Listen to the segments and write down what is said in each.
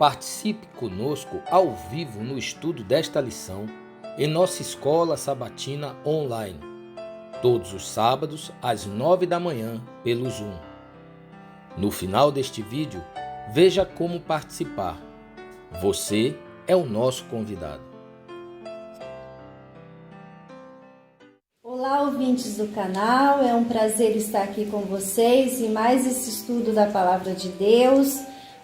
Participe conosco ao vivo no estudo desta lição em nossa escola sabatina online, todos os sábados às 9 da manhã pelo Zoom. No final deste vídeo, veja como participar. Você é o nosso convidado. Olá, ouvintes do canal, é um prazer estar aqui com vocês em mais esse estudo da Palavra de Deus.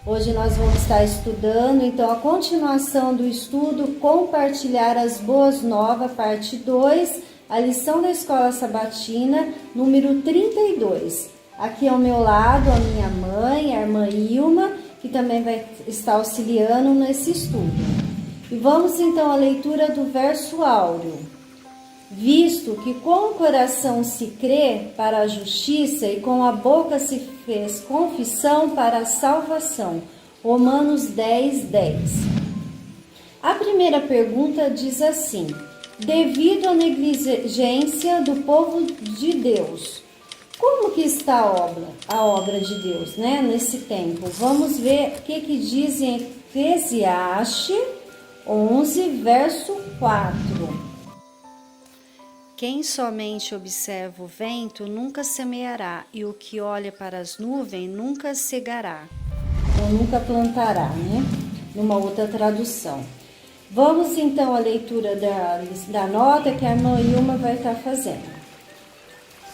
Hoje nós vamos estar estudando, então, a continuação do estudo Compartilhar as Boas Novas, parte 2, a lição da Escola Sabatina, número 32. Aqui ao meu lado a minha mãe, a irmã Ilma, que também vai estar auxiliando nesse estudo. E vamos então à leitura do verso áureo. Visto que com o coração se crê para a justiça e com a boca se fez confissão para a salvação. Romanos 10:10. A primeira pergunta diz assim: devido à negligência do povo de Deus, como que está a obra de Deus, nesse tempo? Vamos ver o que diz em Eclesiastes 11, verso 4. Quem somente observa o vento nunca semeará, e o que olha para as nuvens nunca cegará, ou nunca plantará, numa outra tradução. Vamos então à leitura da nota que a irmã Ilma vai estar fazendo.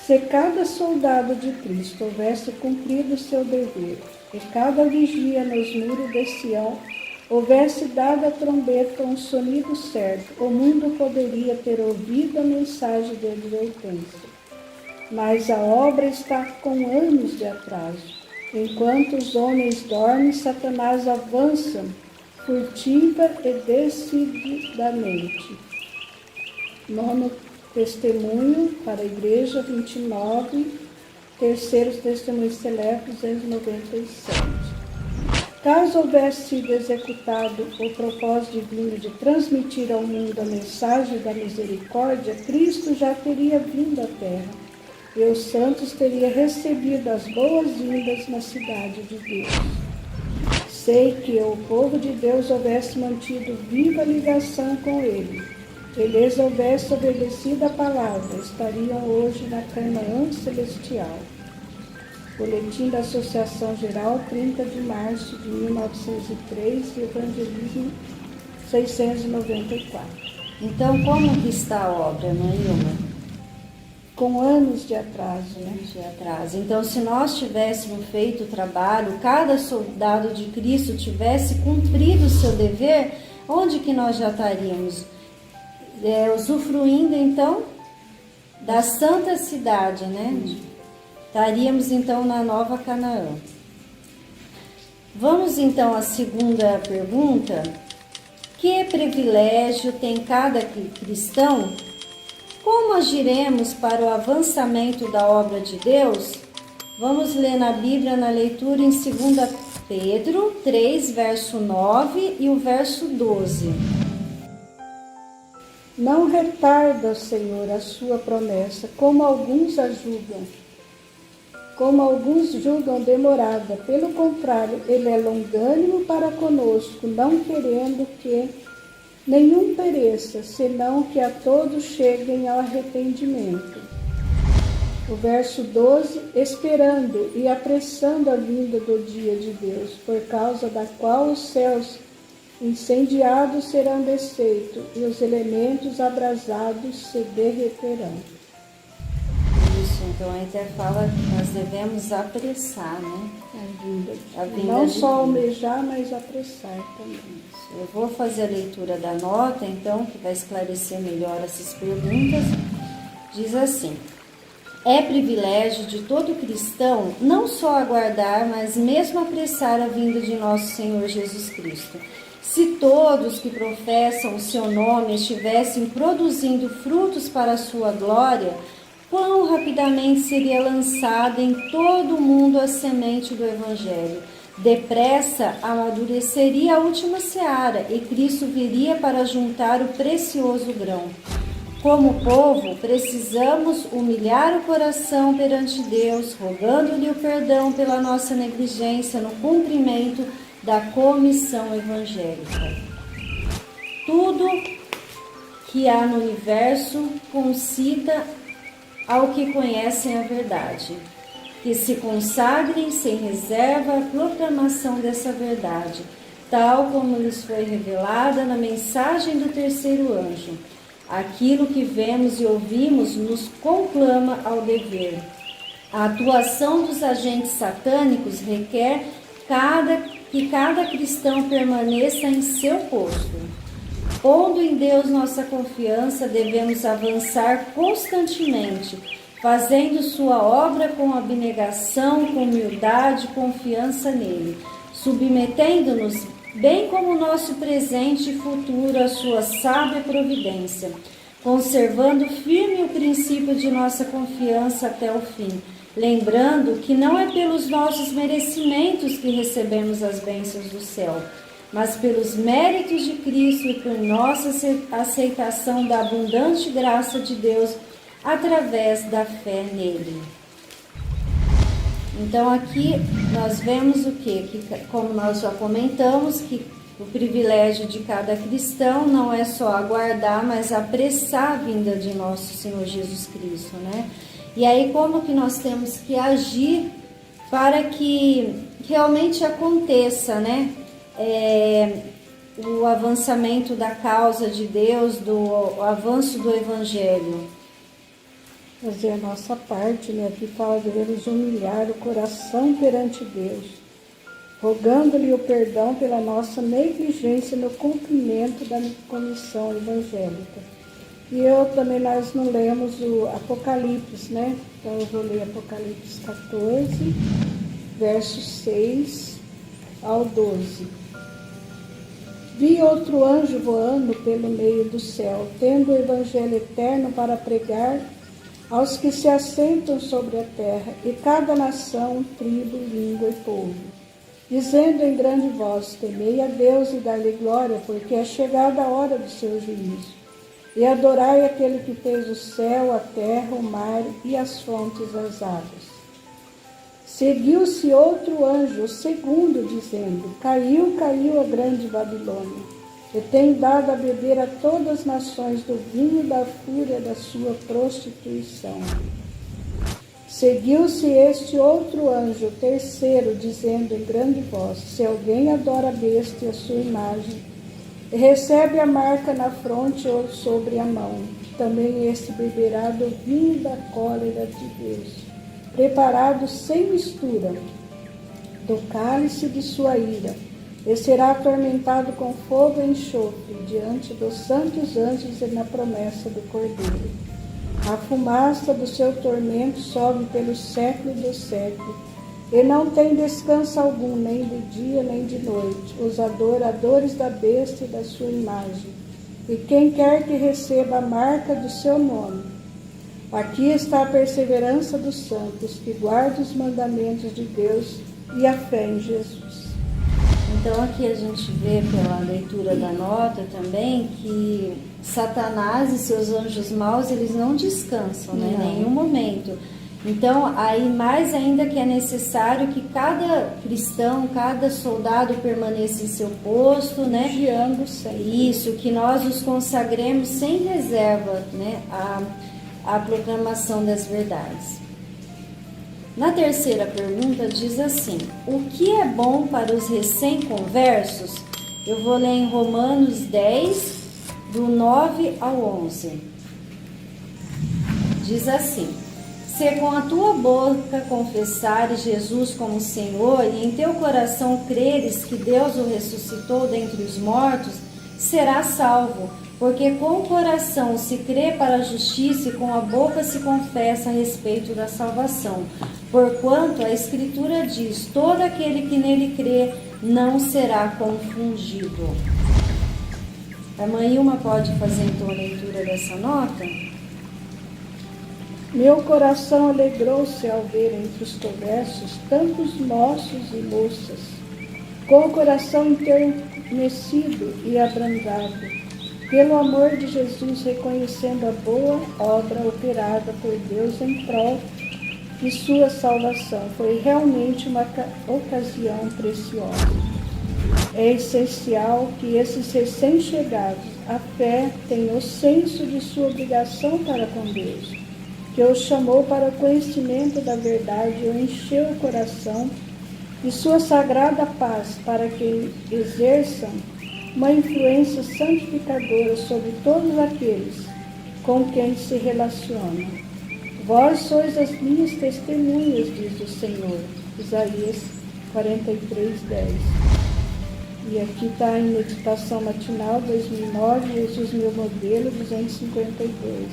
Se cada soldado de Cristo houvesse cumprido seu dever, e cada vigia nos muros de Sião houvesse dado a trombeta um sonido certo, o mundo poderia ter ouvido a mensagem de advertência. Mas a obra está com anos de atraso. Enquanto os homens dormem, Satanás avança furtiva e decididamente. Nono testemunho para a Igreja 29, terceiro testemunho Selef 297. Caso houvesse sido executado o propósito divino de transmitir ao mundo a mensagem da misericórdia, Cristo já teria vindo à terra, e os santos teriam recebido as boas-vindas na cidade de Deus. Sei que o povo de Deus houvesse mantido viva ligação com ele, eles houvesse obedecido a palavra, estariam hoje na Canaã celestial. Boletim da Associação Geral, 30 de março de 1903, Evangelismo 694. Então, como que está a obra, irmã Ilma? Com anos de atraso, Então, se nós tivéssemos feito o trabalho, cada soldado de Cristo tivesse cumprido o seu dever, onde que nós já estaríamos? Usufruindo, então, da santa cidade, Estaríamos, então, na Nova Canaã. Vamos, então, à segunda pergunta. Que privilégio tem cada cristão? Como agiremos para o avançamento da obra de Deus? Vamos ler na Bíblia, na leitura em 2 Pedro 3, verso 9 e o verso 12. Não retarda, Senhor, a sua promessa, como alguns julgam demorada. Pelo contrário, ele é longânimo para conosco, não querendo que nenhum pereça, senão que a todos cheguem ao arrependimento. O verso 12, esperando e apressando a vinda do dia de Deus, por causa da qual os céus incendiados serão desfeitos e os elementos abrasados se derreterão. Então, a até fala que nós devemos apressar, A vinda não só almejar, mas apressar também. Eu vou fazer a leitura da nota, então, que vai esclarecer melhor essas perguntas. Diz assim: é privilégio de todo cristão não só aguardar, mas mesmo apressar a vinda de nosso Senhor Jesus Cristo. Se todos que professam o seu nome estivessem produzindo frutos para a sua glória, quão rapidamente seria lançada em todo o mundo a semente do Evangelho. Depressa amadureceria a última seara e Cristo viria para juntar o precioso grão. Como povo, precisamos humilhar o coração perante Deus, rogando-lhe o perdão pela nossa negligência no cumprimento da comissão evangélica. Tudo que há no universo concita ao que conhecem a verdade, que se consagrem sem reserva à proclamação dessa verdade, tal como lhes foi revelada na mensagem do terceiro anjo. Aquilo que vemos e ouvimos nos conclama ao dever. A atuação dos agentes satânicos requer que cada cristão permaneça em seu posto. Pondo em Deus nossa confiança, devemos avançar constantemente, fazendo sua obra com abnegação, com humildade, confiança nele, submetendo-nos, bem como o nosso presente e futuro, à sua sábia providência, conservando firme o princípio de nossa confiança até o fim, lembrando que não é pelos nossos merecimentos que recebemos as bênçãos do céu, mas pelos méritos de Cristo e por nossa aceitação da abundante graça de Deus através da fé nele. Então aqui nós vemos o quê? Que, como nós já comentamos, que o privilégio de cada cristão não é só aguardar, mas apressar a vinda de nosso Senhor Jesus Cristo, né? E aí como que nós temos que agir para que realmente aconteça, né? O avançamento da causa de Deus, o avanço do Evangelho. Fazer a nossa parte, né? Aqui fala, devemos humilhar o coração perante Deus, rogando-lhe o perdão pela nossa negligência no cumprimento da comissão evangélica. E nós não lemos o Apocalipse, né? Então eu vou ler Apocalipse 14, versos 6 ao 12. Vi outro anjo voando pelo meio do céu, tendo o evangelho eterno para pregar aos que se assentam sobre a terra, e cada nação, tribo, língua e povo, dizendo em grande voz: temei a Deus e dai-lhe glória, porque é chegada a hora do seu juízo. E adorai aquele que fez o céu, a terra, o mar e as fontes das águas. Seguiu-se outro anjo, o segundo, dizendo: caiu, caiu a grande Babilônia, e tem dado a beber a todas as nações do vinho da fúria da sua prostituição. Seguiu-se este outro anjo, o terceiro, dizendo em grande voz: se alguém adora a besta e a sua imagem, e recebe a marca na fronte ou sobre a mão, também este beberá do vinho da cólera de Deus, preparado sem mistura, do cálice de sua ira, e será atormentado com fogo e enxofre, diante dos santos anjos e na promessa do Cordeiro. A fumaça do seu tormento sobe pelo século dos séculos, e não tem descanso algum, nem de dia nem de noite, os adoradores da besta e da sua imagem, e quem quer que receba a marca do seu nome. Aqui está a perseverança dos santos, que guardam os mandamentos de Deus e a fé em Jesus. Então aqui a gente vê pela leitura da nota também que Satanás e seus anjos maus, eles não descansam, né, em nenhum momento. Então aí mais ainda que é necessário que cada cristão, cada soldado permaneça em seu posto, né, vigiando sempre. Isso, que nós nos consagremos sem reserva, né, a proclamação das verdades. Na terceira pergunta diz assim: o que é bom para os recém-conversos? Eu vou ler em Romanos 10, do 9 ao 11. Diz assim: se com a tua boca confessares Jesus como Senhor e em teu coração creres que Deus o ressuscitou dentre os mortos, serás salvo. Porque com o coração se crê para a justiça e com a boca se confessa a respeito da salvação. Porquanto a Escritura diz: todo aquele que nele crê não será confundido. A mãe Ilma pode fazer então a leitura dessa nota? Meu coração alegrou-se ao ver entre os conversos tantos moços e moças, com o coração enternecido e abrandado, pelo amor de Jesus, reconhecendo a boa obra operada por Deus em prol de sua salvação. Foi realmente uma ocasião preciosa. É essencial que esses recém-chegados à fé tenham o senso de sua obrigação para com Deus, que os chamou para o conhecimento da verdade e o encheu o coração de sua sagrada paz, para que exerçam uma influência santificadora sobre todos aqueles com quem se relacionam. Vós sois as minhas testemunhas, diz o Senhor. Isaías 43:10. E aqui está em Meditação Matinal 2009, Jesus Meu Modelo 252.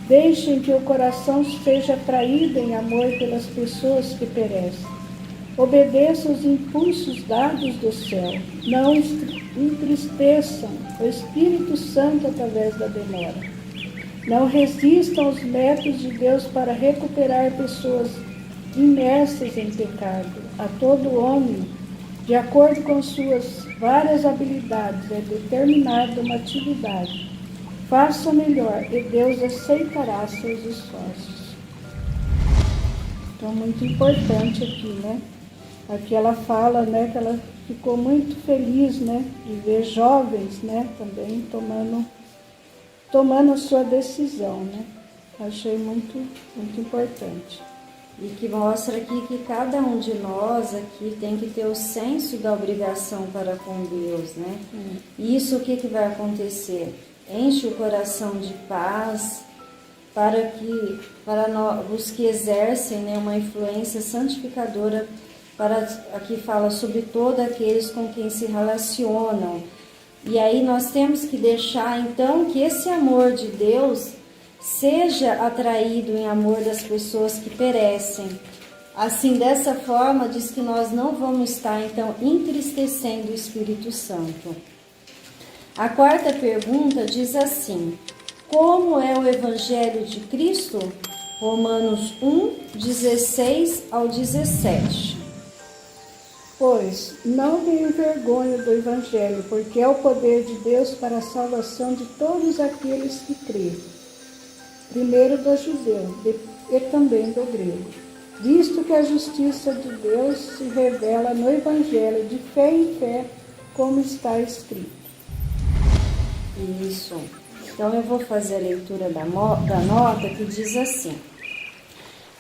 Deixem que o coração seja atraído em amor pelas pessoas que perecem. Obedeçam os impulsos dados do céu. Não entristeçam o Espírito Santo através da demora. Não resistam aos métodos de Deus para recuperar pessoas imersas em pecado. A todo homem, de acordo com suas várias habilidades, é determinada uma atividade. Faça o melhor e Deus aceitará seus esforços. Então, muito importante aqui, né? Aqui ela fala, né, que ela ficou muito feliz, né, de ver jovens, né, também tomando a sua decisão, né? Achei muito importante. E que mostra aqui que cada um de nós aqui tem que ter o senso da obrigação para com Deus, né? E isso o que vai acontecer? Enche o coração de paz para os que exercem, né, uma influência santificadora, aqui fala sobre todos aqueles com quem se relacionam. E aí nós temos que deixar então que esse amor de Deus seja atraído em amor das pessoas que perecem. Assim, dessa forma, diz que nós não vamos estar então entristecendo o Espírito Santo. A quarta pergunta diz assim: como é o Evangelho de Cristo? Romanos 1, 16 ao 17. Pois não me envergonho do Evangelho, porque é o poder de Deus para a salvação de todos aqueles que creem, primeiro do judeu e também do grego, visto que a justiça de Deus se revela no Evangelho de fé em fé, como está escrito. Isso. Então eu vou fazer a leitura da nota que diz assim: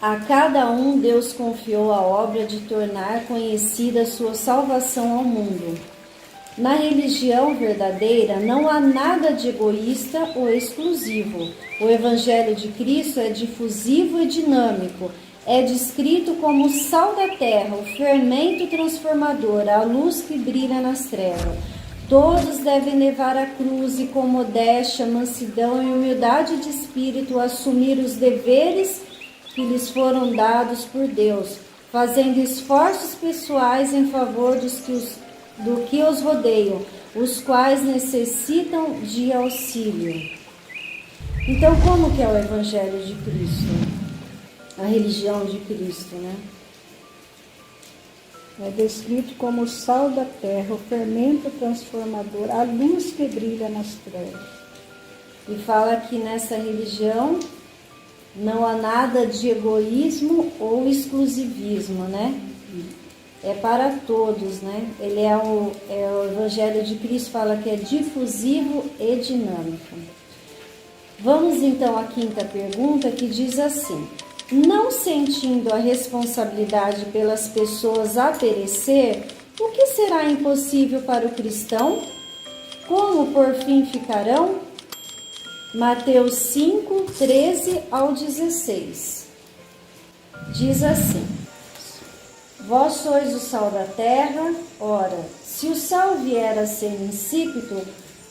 a cada um Deus confiou a obra de tornar conhecida a sua salvação ao mundo. Na religião verdadeira não há nada de egoísta ou exclusivo. O Evangelho de Cristo é difusivo e dinâmico. É descrito como o sal da terra, o fermento transformador, a luz que brilha nas trevas. Todos devem levar a cruz e com modéstia, mansidão e humildade de espírito assumir os deveres que lhes foram dados por Deus, fazendo esforços pessoais em favor do que os rodeiam, os quais necessitam de auxílio. Então, como que é o Evangelho de Cristo? A religião de Cristo, né? É descrito como o sal da terra, o fermento transformador, a luz que brilha nas trevas. E fala que nessa religião não há nada de egoísmo ou exclusivismo, né? É para todos, né? Ele o Evangelho de Cristo fala que é difusivo e dinâmico. Vamos então à quinta pergunta, que diz assim: não sentindo a responsabilidade pelas pessoas a perecer, o que será impossível para o cristão? Como por fim ficarão? Mateus 5, 13 ao 16. Diz assim: vós sois o sal da terra. Ora, se o sal vier a ser insípido,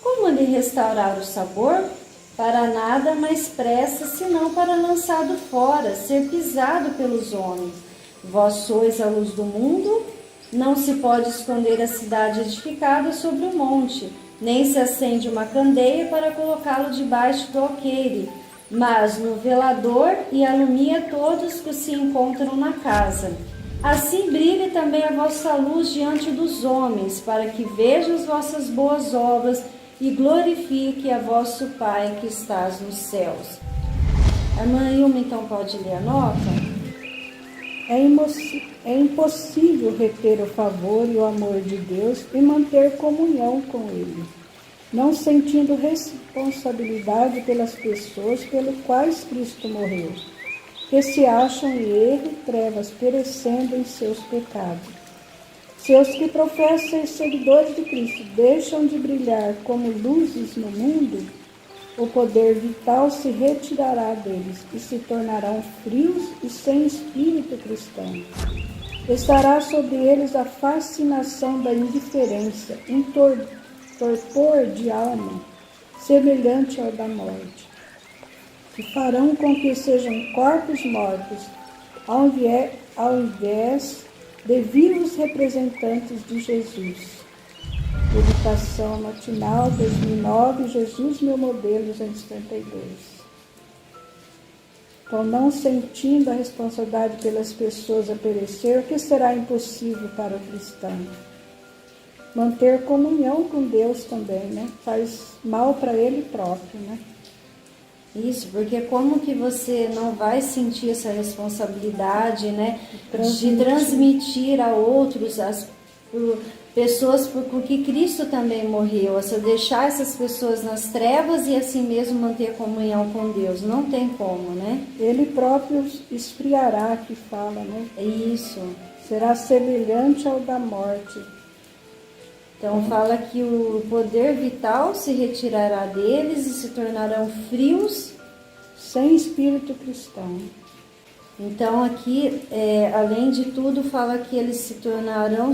como lhe restaurar o sabor? Para nada mais presta, senão para lançado fora, ser pisado pelos homens. Vós sois a luz do mundo. Não se pode esconder a cidade edificada sobre o monte, nem se acende uma candeia para colocá-lo debaixo do alqueire, mas no velador, e alumia todos que se encontram na casa. Assim brilhe também a vossa luz diante dos homens, para que vejam as vossas boas obras e glorifique a vosso Pai que estás nos céus. A irmã Ilma, então, pode ler a nota? é impossível reter o favor e o amor de Deus e manter comunhão com Ele, não sentindo responsabilidade pelas pessoas pelas quais Cristo morreu, que se acham em erro e trevas, perecendo em seus pecados. Se os que professam ser seguidores de Cristo deixam de brilhar como luzes no mundo, o poder vital se retirará deles e se tornarão frios e sem espírito cristão. Estará sobre eles a fascinação da indiferença, um torpor de alma, semelhante ao da morte, que farão com que sejam corpos mortos, ao invés de vivos representantes de Jesus. Meditação matinal 2009, Jesus, meu modelo, 272. Então, não sentindo a responsabilidade pelas pessoas a perecer, o que será impossível para o cristão? Manter comunhão com Deus também, né? Faz mal para ele próprio, né? Isso, porque como que você não vai sentir essa responsabilidade, né, de transmitir a outros, as pessoas por que Cristo também morreu, você deixar essas pessoas nas trevas e assim mesmo manter comunhão com Deus, não tem como, né? Ele próprio esfriará, que fala, né? Isso. Será semelhante ao da morte. Então fala que o poder vital se retirará deles e se tornarão frios, sem espírito cristão. Então aqui, além de tudo, fala que eles se tornarão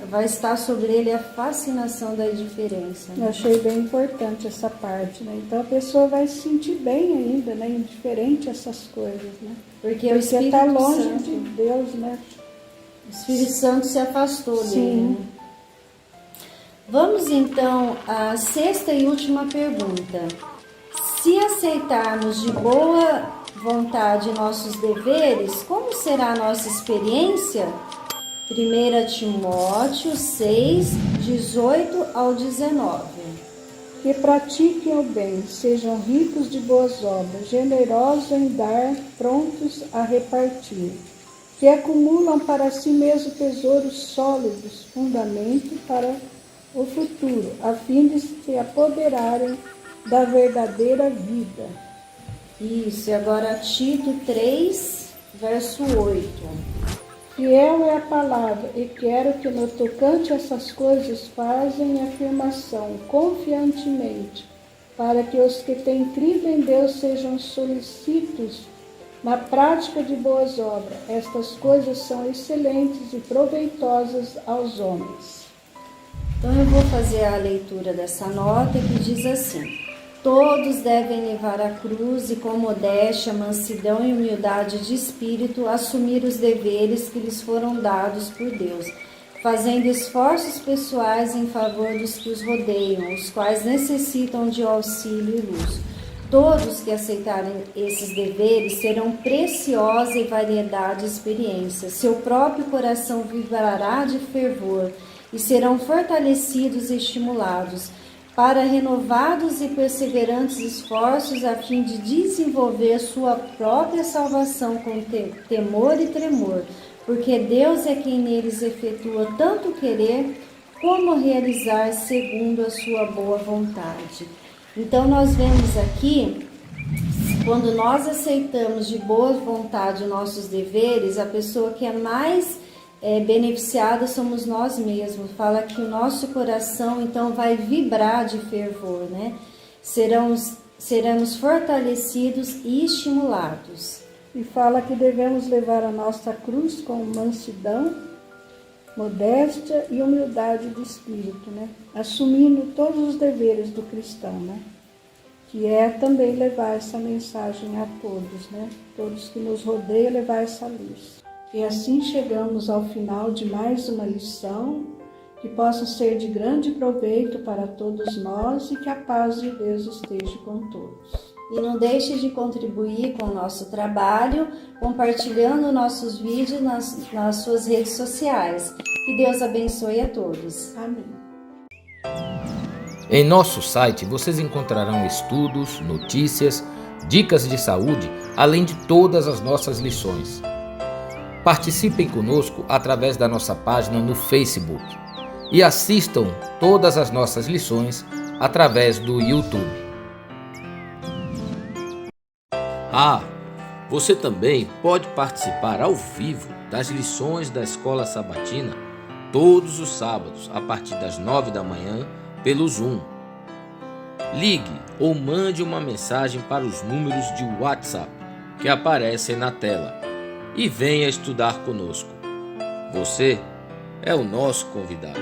vai estar sobre ele a fascinação da indiferença. Eu achei bem importante essa parte, né? Então a pessoa vai se sentir bem ainda, né? Indiferente a essas coisas, né? Porque o Espírito está longe Santo, de Deus, né? O Espírito Santo se afastou dele. Sim. Né? Vamos então à sexta e última pergunta. Se aceitarmos de boa vontade nossos deveres, como será a nossa experiência? 1 Timóteo 6, 18 ao 19. Que pratiquem o bem, sejam ricos de boas obras, generosos em dar, prontos a repartir. Que acumulam para si mesmo tesouros sólidos, fundamento para o futuro, a fim de se apoderarem da verdadeira vida. Isso, e agora Tito 3, verso 8. Fiel é a palavra, e quero que no tocante a essas coisas fazem afirmação confiantemente, para que os que têm crido em Deus sejam solícitos na prática de boas obras. Estas coisas são excelentes e proveitosas aos homens. Então eu vou fazer a leitura dessa nota que diz assim: todos devem levar a cruz e com modéstia, mansidão e humildade de espírito assumir os deveres que lhes foram dados por Deus, fazendo esforços pessoais em favor dos que os rodeiam, os quais necessitam de auxílio e luz. Todos que aceitarem esses deveres terão preciosa e variedade de experiências. Seu próprio coração vibrará de fervor e serão fortalecidos e estimulados para renovados e perseverantes esforços a fim de desenvolver sua própria salvação com temor e tremor, porque Deus é quem neles efetua tanto querer como realizar segundo a sua boa vontade. Então nós vemos aqui, quando nós aceitamos de boa vontade nossos deveres, a pessoa que é mais beneficiada somos nós mesmos. Fala que o nosso coração então vai vibrar de fervor, né? Seremos fortalecidos e estimulados. E fala que devemos levar a nossa cruz com mansidão, modéstia e humildade de espírito, né? Assumindo todos os deveres do cristão, né? Que é também levar essa mensagem a todos, né? Todos que nos rodeiam, levar essa luz. E assim chegamos ao final de mais uma lição, que possa ser de grande proveito para todos nós e que a paz de Deus esteja com todos. E não deixe de contribuir com o nosso trabalho, compartilhando nossos vídeos nas suas redes sociais. Que Deus abençoe a todos. Amém. Em nosso site vocês encontrarão estudos, notícias, dicas de saúde, além de todas as nossas lições. Participem conosco através da nossa página no Facebook e assistam todas as nossas lições através do YouTube. Você também pode participar ao vivo das lições da Escola Sabatina todos os sábados a partir das 9 da manhã pelo Zoom. Ligue ou mande uma mensagem para os números de WhatsApp que aparecem na tela e venha estudar conosco. Você é o nosso convidado.